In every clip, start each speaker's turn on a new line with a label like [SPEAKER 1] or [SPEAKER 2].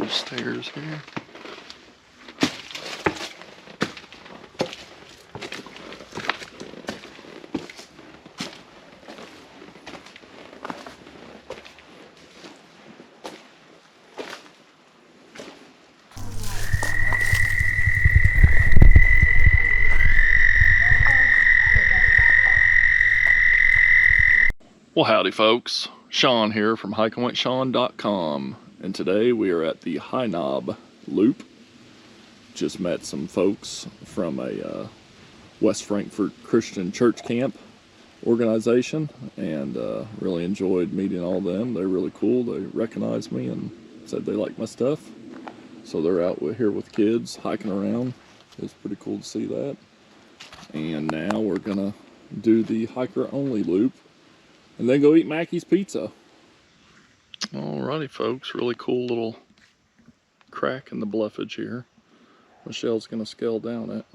[SPEAKER 1] Cool stairs here. Well, howdy folks, Shawn here from hikeandwentshawn.com, and today we are at the High Knob Loop. Just met some folks from a West Frankfort Christian church camp organization, and really enjoyed meeting all of them. They're really cool. They recognized me and said they like my stuff, so they're out here with kids hiking around. It's pretty cool to see that. And now we're gonna do the hiker only loop and then go eat Mackey's Pizza. Alrighty folks, really cool little crack in the bluffage here. Michelle's gonna scale down it.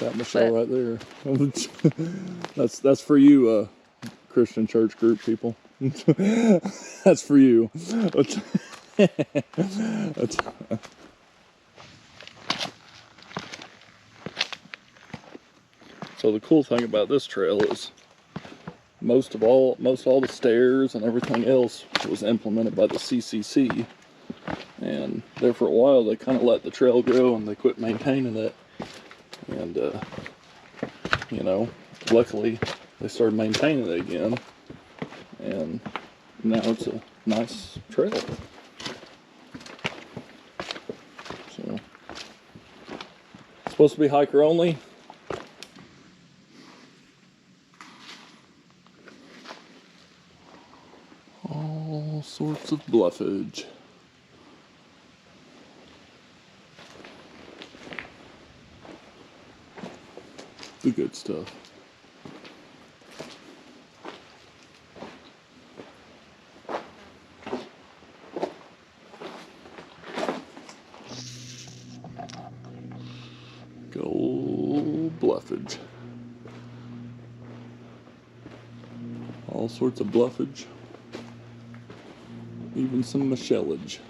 [SPEAKER 1] That Michelle right there. that's for you, Christian church group people. That's for you. So the cool thing about this trail is most all the stairs and everything else was implemented by the CCC, and there for a while they kind of let the trail go and they quit maintaining it, and you know, luckily they started maintaining it again, and now it's a nice trail. So it's supposed to be hiker only. All sorts of bluffage. The good stuff. Gold bluffage. All sorts of bluffage. Even some Michelleage.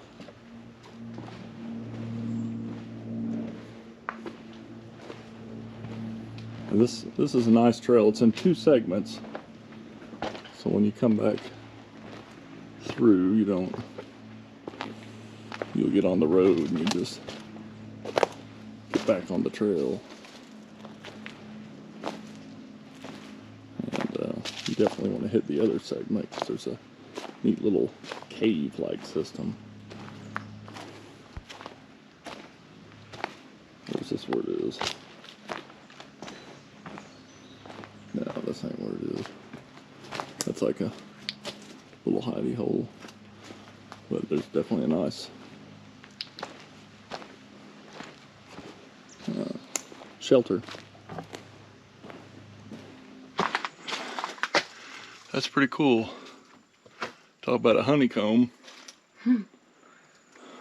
[SPEAKER 1] This is a nice trail. It's in two segments, so when you come back through, you'll get on the road and you just get back on the trail. And you definitely want to hit the other segment because there's a neat little cave-like system. Where's this where it is? No, this ain't where it is. That's like a little hidey hole. But there's definitely a nice shelter. That's pretty cool. Talk about a honeycomb.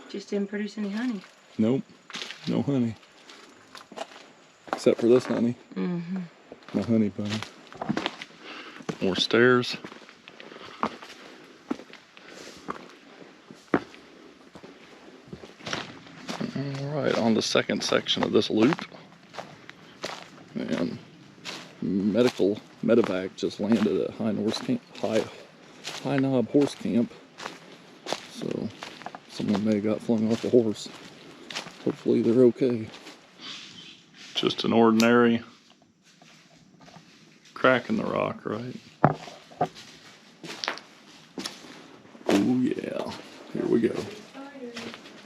[SPEAKER 2] Just didn't produce any honey.
[SPEAKER 1] Nope, no honey. Except for this honey. My honey bunny. More stairs. Alright, on the second section of this loop. And medevac just landed at High Knob Horse Camp, so someone may have got flung off the horse. Hopefully they're okay. Just an ordinary crack in the rock, right? Oh yeah, here we go.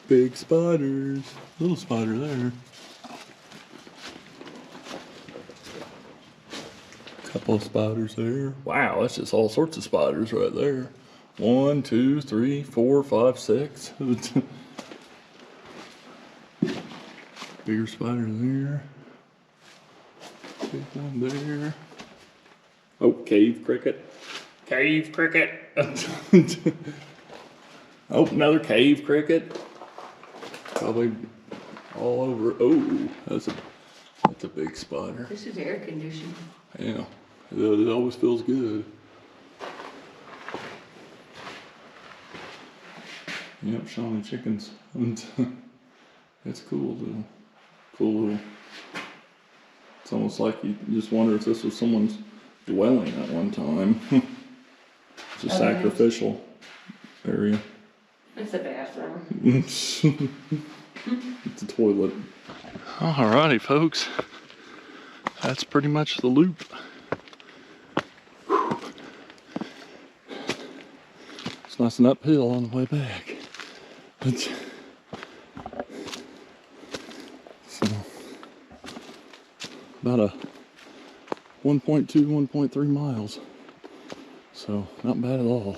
[SPEAKER 1] Big spiders, little spider there. Couple of spiders there. Wow, that's just all sorts of spiders right there. 1, 2, 3, 4, 5, 6. Bigger spider there. Big one there. Oh, cave cricket. Cave cricket. Oh, another cave cricket. Probably all over. Oh, that's a big spider.
[SPEAKER 2] This is air conditioning.
[SPEAKER 1] Yeah, it always feels good. Yep, Shawnee chickens. And it's cool, though. Cool little. It's almost like you just wonder if this was someone's dwelling at one time. It's a sacrificial area.
[SPEAKER 2] It's a bathroom.
[SPEAKER 1] It's a toilet. Alrighty, folks. That's pretty much the loop. It's nice and uphill on the way back. So, about a 1.2, 1.3 miles. So, not bad at all.